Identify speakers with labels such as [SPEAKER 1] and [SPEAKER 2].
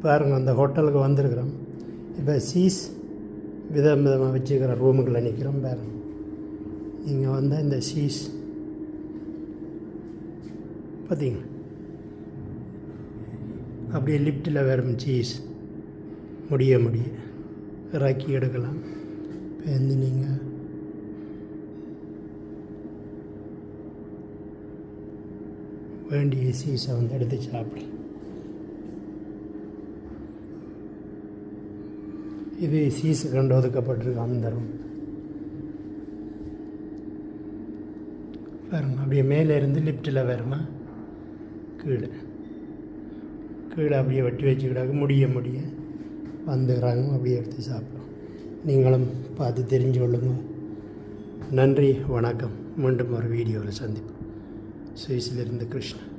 [SPEAKER 1] பாருங்கள், அந்த ஹோட்டலுக்கு வந்திருக்கிறோம். இப்போ சீஸ் விதம் விதமாக வச்சுக்கிற ரூமுக்குள்ளே நிற்கிறோம். பாருங்கள், நீங்கள் வந்தால் இந்த சீஸ் பார்த்தீங்க, அப்படியே லிஃப்ட்டில் வரும் சீஸ் முடிய இறக்கி எடுக்கலாம். இப்போ வந்து நீங்கள் வேண்டிய சீஸை வந்து எடுத்து சாப்பிடலாம். இது சீஸு கண்டு ஒதுக்கப்பட்டிருக்கு அந்த ரூம். பாருங்க, அப்படியே மேலே இருந்து லிஃப்ட்டில் வருமா கீழே அப்படியே வெட்டி வச்சுக்கிட்டாக்க முடிய வந்துக்கிறாங்க. அப்படியே எடுத்து சாப்பிடும். நீங்களும் பார்த்து தெரிஞ்சு கொள்ளுங்க. நன்றி, வணக்கம். மீண்டும் ஒரு வீடியோவில் சந்திப்போம். சுவிஸிலிருந்து கிருஷ்ணன்.